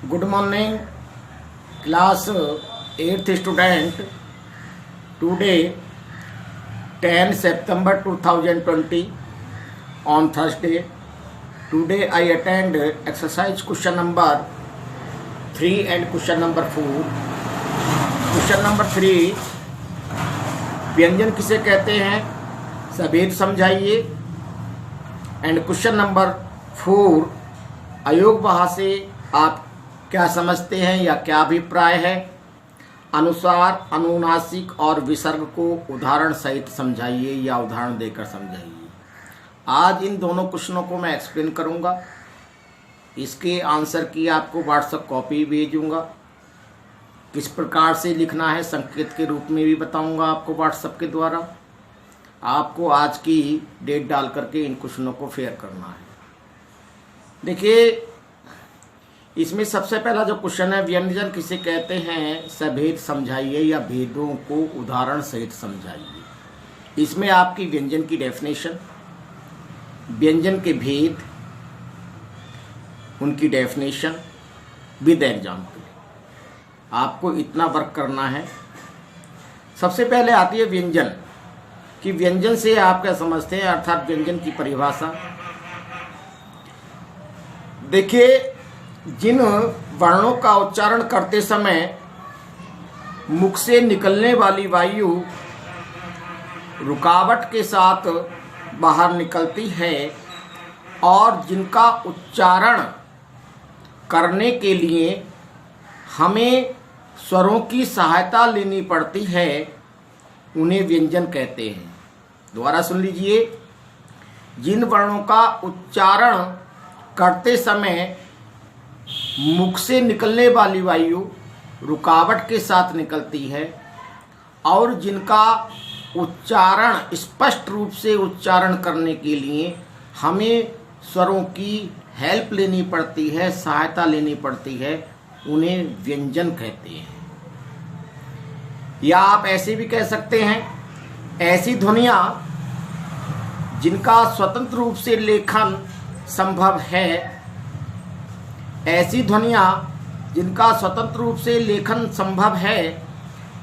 Good morning, class 8th student. Today, 10 September 2020, on Thursday. Today I attend exercise question number 3 and question number 4. Question number 3, व्यंजन किसे कहते हैं, सभेद समझाइए. And question number 4, अयोग भाषा से आप क्या समझते हैं या क्या अभिप्राय है. अनुसार, अनुनासिक और विसर्ग को उदाहरण सहित समझाइए या उदाहरण देकर समझाइए. आज इन दोनों क्वेश्चनों को मैं एक्सप्लेन करूंगा. इसके आंसर की आपको व्हाट्सएप कॉपी भेजूंगा. किस प्रकार से लिखना है संकेत के रूप में भी बताऊंगा आपको व्हाट्सएप के द्वारा. आपको आज की डेट डाल करके इन क्वेश्चनों को फेयर करना है. देखिए, इसमें सबसे पहला जो क्वेश्चन है, व्यंजन किसे कहते हैं, सभेद समझाइए या भेदों को उदाहरण सहित समझाइए. इसमें आपकी व्यंजन की डेफिनेशन, व्यंजन के भेद, उनकी डेफिनेशन विद एग्जाम्पल, आपको इतना वर्क करना है. सबसे पहले आती है व्यंजन कि व्यंजन से आप क्या समझते हैं, अर्थात व्यंजन की परिभाषा. देखिए, जिन वर्णों का उच्चारण करते समय मुख से निकलने वाली वायु रुकावट के साथ बाहर निकलती है और जिनका उच्चारण करने के लिए हमें स्वरों की सहायता लेनी पड़ती है, उन्हें व्यंजन कहते हैं. दोबारा सुन लीजिए. जिन वर्णों का उच्चारण करते समय मुख से निकलने वाली वायु रुकावट के साथ निकलती है और जिनका उच्चारण स्पष्ट रूप से उच्चारण करने के लिए हमें स्वरों की हेल्प लेनी पड़ती है, सहायता लेनी पड़ती है, उन्हें व्यंजन कहते हैं. या आप ऐसे भी कह सकते हैं, ऐसी ध्वनियाँ जिनका स्वतंत्र रूप से लेखन संभव है, ऐसी ध्वनियाँ जिनका स्वतंत्र रूप से लेखन संभव है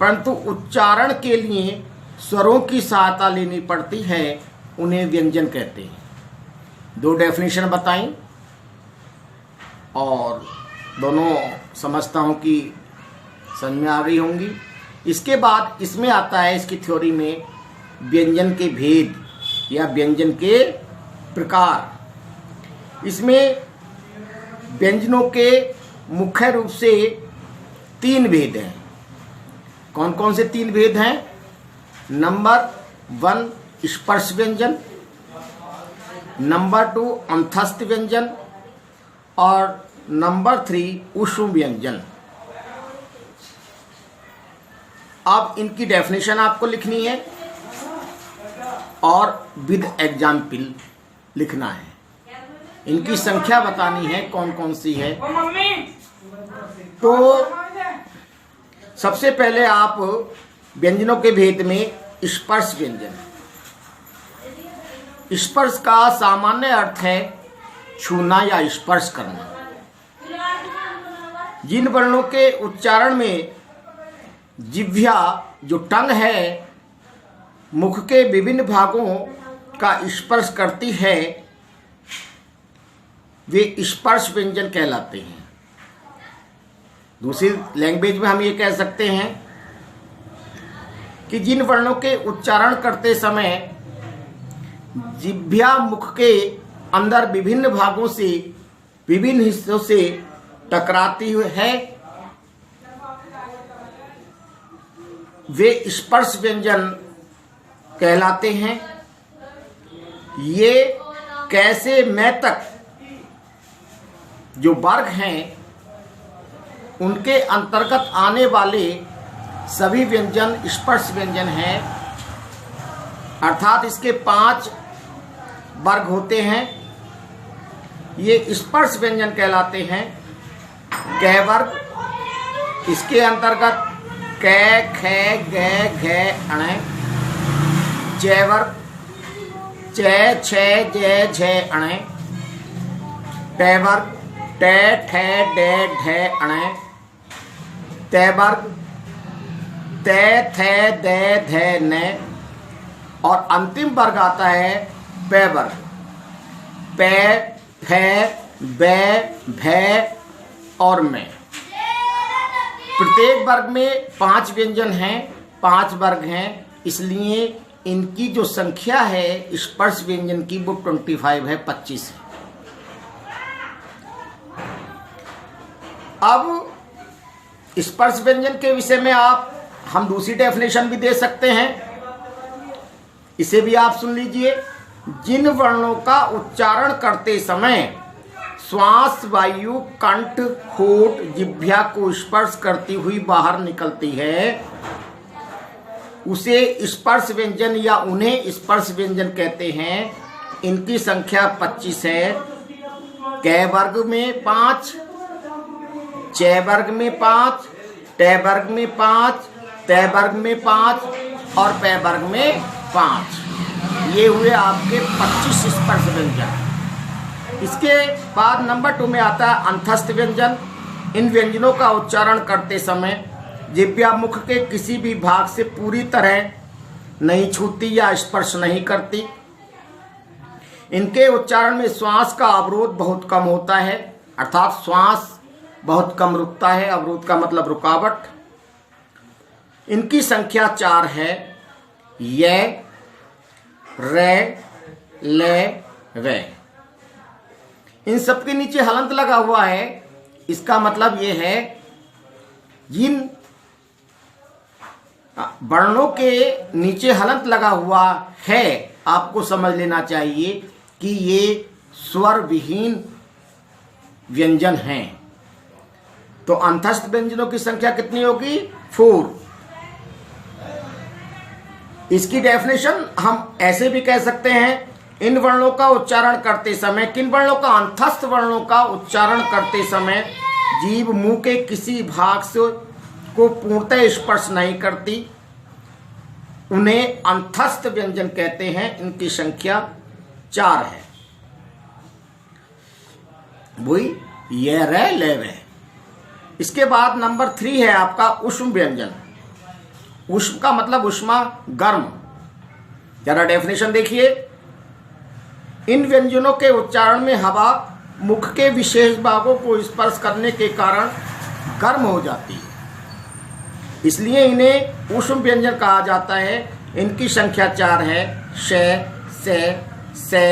परंतु उच्चारण के लिए स्वरों की सहायता लेनी पड़ती है, उन्हें व्यंजन कहते हैं. दो डेफिनेशन बताई और दोनों समझता हूँ कि समझ में आ रही होंगी. इसके बाद इसमें आता है, इसकी थ्योरी में, व्यंजन के भेद या व्यंजन के प्रकार. इसमें व्यंजनों के मुख्य रूप से 3 भेद हैं. कौन कौन से 3 भेद हैं? नंबर 1 स्पर्श व्यंजन, नंबर 2 अंतस्थ व्यंजन और नंबर 3 ऊष्म व्यंजन. अब इनकी डेफिनेशन आपको लिखनी है और विद एग्जाम्पल लिखना है. इनकी संख्या बतानी है कौन कौन सी है. तो सबसे पहले आप व्यंजनों के भेद में स्पर्श व्यंजन. स्पर्श का सामान्य अर्थ है छूना या स्पर्श करना. जिन वर्णों के उच्चारण में जिह्वा, जो टंग है, मुख के विभिन्न भागों का स्पर्श करती है, वे स्पर्श व्यंजन कहलाते हैं. दूसरी लैंग्वेज में हम ये कह सकते हैं कि जिन वर्णों के उच्चारण करते समय जिह्वा मुख के अंदर विभिन्न भागों से, विभिन्न हिस्सों से टकराती है, वे स्पर्श व्यंजन कहलाते हैं. ये कैसे मैं तक जो वर्ग हैं, उनके अंतर्गत आने वाले सभी व्यंजन स्पर्श व्यंजन हैं. अर्थात इसके 5 वर्ग होते हैं. ये स्पर्श व्यंजन कहलाते हैं. कै वर्ग, इसके अंतर्गत कै, खे, गे, घे, अणे. जय वर्ग, चे, छे, जे, झे, अणे. पै वर्ग, टे ठे डे ढे अणे, ते वर्ग, ते थे दे धे ने, और अंतिम वर्ग आता है पे वर्ग, पे फे बे भे और में। प्रत्येक वर्ग में 5 व्यंजन हैं, 5 वर्ग हैं, इसलिए इनकी जो संख्या है स्पर्श व्यंजन की वो 25 है, 25 है। अब स्पर्श व्यंजन के विषय में हम दूसरी डेफिनेशन भी दे सकते हैं, इसे भी आप सुन लीजिए। जिन वर्णों का उच्चारण करते समय श्वास वायु कंठ होठ जिह्वा को स्पर्श करती हुई बाहर निकलती है उसे स्पर्श व्यंजन या उन्हें स्पर्श व्यंजन कहते हैं। इनकी संख्या 25 है। कै वर्ग में 5, चे वर्ग में 5, टे वर्ग में 5, ते वर्ग में 5 और पे वर्ग में 5। ये हुए आपके 25 स्पर्श व्यंजन। इसके बाद नंबर 2 में आता है अंतस्थ व्यंजन। इन व्यंजनों का उच्चारण करते समय जिह्वा मुख के किसी भी भाग से पूरी तरह नहीं छूती या स्पर्श नहीं करती। इनके उच्चारण में श्वास का अवरोध बहुत कम होता है, अर्थात श्वास बहुत कम रुकता है। अवरोध का मतलब रुकावट। इनकी संख्या 4 है। ये, रे, ले, वे। इन सब के नीचे हलंत लगा हुआ है। इसका मतलब ये है जिन वर्णों के नीचे हलंत लगा हुआ है आपको समझ लेना चाहिए कि ये स्वर विहीन व्यंजन हैं। तो अंतस्थ व्यंजनों की संख्या कितनी होगी? 4। इसकी डेफिनेशन हम ऐसे भी कह सकते हैं, इन वर्णों का उच्चारण करते समय, किन वर्णों का? अंतस्थ वर्णों का उच्चारण करते समय जीभ मुंह के किसी भाग से को पूर्णतः स्पर्श नहीं करती, उन्हें अंतस्थ व्यंजन कहते हैं। इनकी संख्या 4 है। वही ये रे ले वे। इसके बाद नंबर 3 है आपका उष्म व्यंजन। उष्म का मतलब उष्मा, गर्म। जरा डेफिनेशन देखिए। इन व्यंजनों के उच्चारण में हवा मुख के विशेष भागों को स्पर्श करने के कारण गर्म हो जाती है, इसलिए इन्हें उष्म व्यंजन कहा जाता है। इनकी संख्या 4 है। शे, से,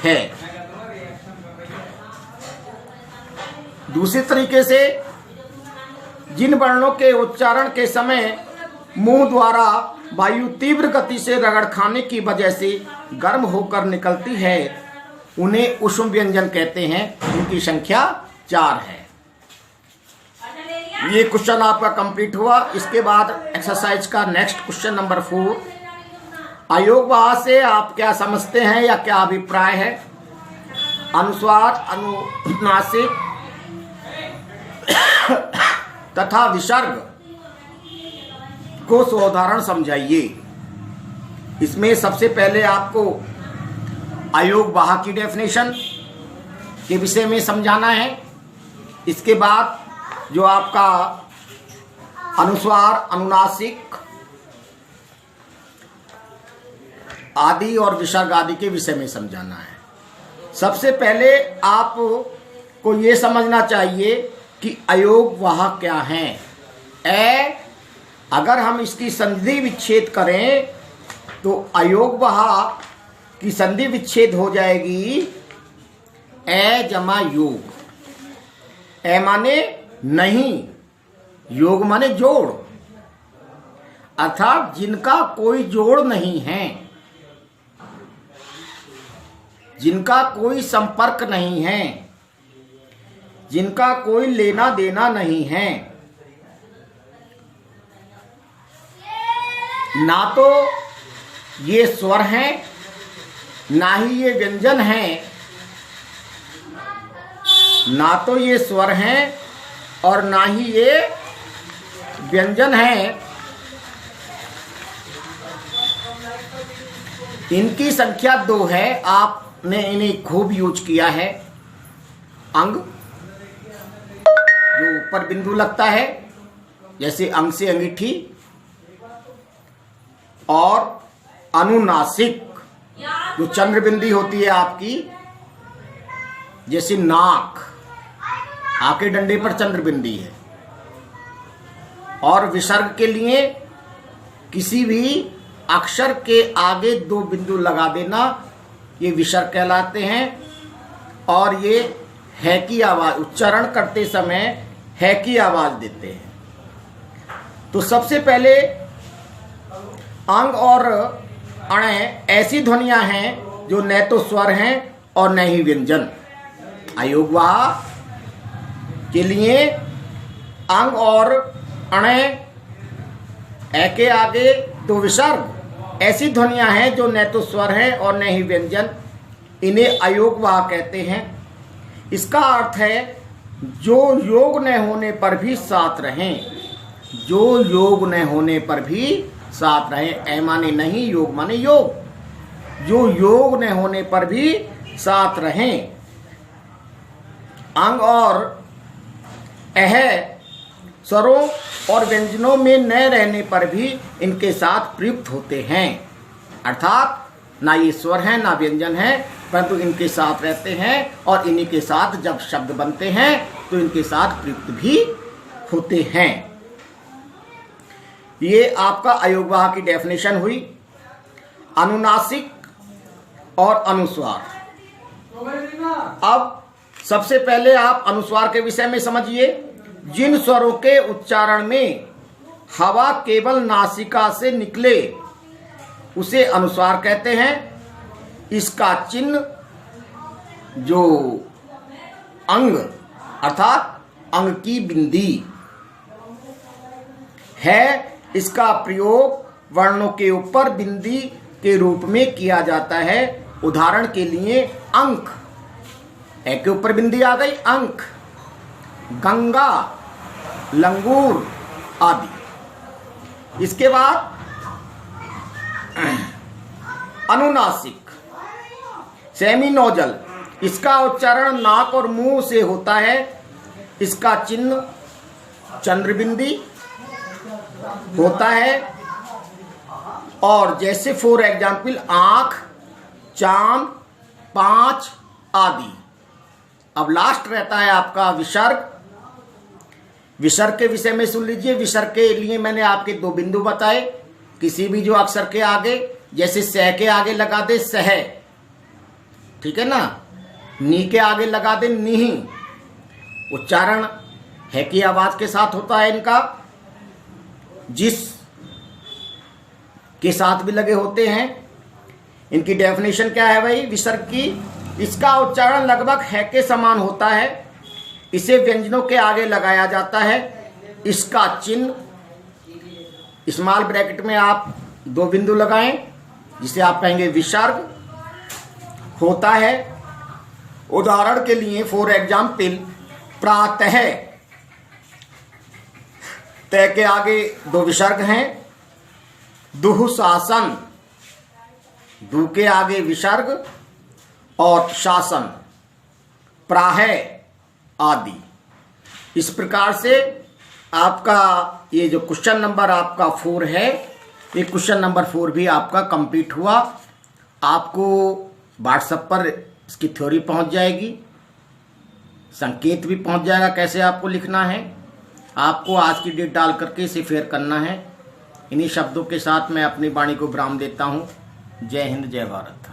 है। दूसरी तरीके से जिन वर्णों के उच्चारण के समय मुंह द्वारा वायु तीव्र गति से रगड़ खाने की वजह से गर्म होकर निकलती है उन्हें उष्म व्यंजन कहते हैं। इनकी संख्या 4 है। ये क्वेश्चन आपका कंप्लीट हुआ। इसके बाद एक्सरसाइज का नेक्स्ट क्वेश्चन नंबर 4। अयोग वाह से आप क्या समझते हैं या क्या अभिप्राय है? अनुस्वार, अनुनासिक तथा विसर्ग को सोदाहरण समझाइए। इसमें सबसे पहले आपको अयोग वाह की डेफिनेशन के विषय में समझाना है। इसके बाद जो आपका अनुस्वार, अनुनासिक आदि और विसर्ग आदि के विषय में समझाना है। सबसे पहले आपको ये समझना चाहिए कि अयोग वाह क्या है। अगर हम इसकी संधि विच्छेद करें तो अयोग वाह की संधि विच्छेद हो जाएगी ए जमा योग। ए माने नहीं, योग माने जोड़, अर्थात जिनका कोई जोड़ नहीं है, जिनका कोई संपर्क नहीं है, जिनका कोई लेना देना नहीं है। ना तो ये स्वर हैं, ना ही ये व्यंजन हैं, ना तो ये स्वर हैं और ना ही ये व्यंजन हैं। इनकी संख्या 2 है। आपने इन्हें खूब यूज किया है। अंग ऊपर बिंदु लगता है, जैसे अंग से अंगीठी, और अनुनासिक जो चंद्र बिंदी होती है आपकी, जैसे नाक, आके डंडे पर चंद्र बिंदी है। और विसर्ग के लिए किसी भी अक्षर के आगे 2 बिंदु लगा देना, ये विसर्ग कहलाते हैं। और ये है की आवाज, उच्चारण करते समय है की आवाज देते हैं। तो सबसे पहले अंग और अण ऐसी ध्वनियां हैं जो न तो स्वर हैं और न ही व्यंजन। अयोगवाह के लिए अंग और अण, ए के आगे 2 विसर्ग, ऐसी ध्वनियां हैं जो न तो स्वर हैं और न ही व्यंजन, इन्हें अयोगवाह कहते हैं। इसका अर्थ है जो योग न होने पर भी साथ रहें, जो योग न होने पर भी साथ रहें। ए माने नहीं, योग माने योग, जो योग न होने पर भी साथ रहें। अंग और अह स्वरों और व्यंजनों में न रहने पर भी इनके साथ प्रयुक्त होते हैं, अर्थात ना ये स्वर हैं ना व्यंजन हैं, परंतु इनके साथ रहते हैं और इन्हीं के साथ जब शब्द बनते हैं तो इनके साथ प्रयुक्त भी होते हैं। ये आपका अयोगवाह की डेफिनेशन हुई। अनुनासिक और अनुस्वार। अब सबसे पहले आप अनुस्वार के विषय में समझिए। जिन स्वरों के उच्चारण में हवा केवल नासिका से निकले उसे अनुस्वार कहते हैं। इसका चिन्ह जो अंग अर्थात अंग की बिंदी है, इसका प्रयोग वर्णों के ऊपर बिंदी के रूप में किया जाता है। उदाहरण के लिए अंक, ए के ऊपर बिंदी आ गई, अंक, गंगा, लंगूर आदि। इसके बाद अनुनासिक, सेमिनोजल, इसका उच्चारण नाक और मुंह से होता है। इसका चिन्ह चंद्रबिंदी होता है। और जैसे फॉर एग्जाम्पल आंख, चांद, 5 आदि। अब लास्ट रहता है आपका विसर्ग। विसर्ग के विषय में सुन लीजिए। विसर्ग के लिए मैंने आपके 2 बिंदु बताए। किसी भी जो अक्षर के आगे, जैसे स के आगे लगा दे सह, ठीक है ना, नी के आगे लगा दे नीही। उच्चारण है की आवाज के साथ होता है इनका। जिस के साथ भी लगे होते हैं। इनकी डेफिनेशन क्या है भाई विसर्ग की? इसका उच्चारण लगभग है के समान होता है। इसे व्यंजनों के आगे लगाया जाता है। इसका चिन्ह स्मॉल ब्रैकेट में आप 2 बिंदु लगाएं, जिसे आप कहेंगे विसर्ग होता है। उदाहरण के लिए फॉर एग्जाम्पल प्रातः, तय के आगे 2 विसर्ग हैं। दुःशासन, दू के आगे विसर्ग और शासन, प्राह आदि। इस प्रकार से आपका ये जो क्वेश्चन नंबर आपका 4 है, ये क्वेश्चन नंबर 4 भी आपका कंप्लीट हुआ। आपको व्हाट्सएप पर इसकी थ्योरी पहुंच जाएगी, संकेत भी पहुंच जाएगा कैसे आपको लिखना है। आपको आज की डेट डाल करके इसे फेयर करना है। इन्हीं शब्दों के साथ मैं अपनी वाणी को विराम देता हूँ। जय हिंद, जय भारत।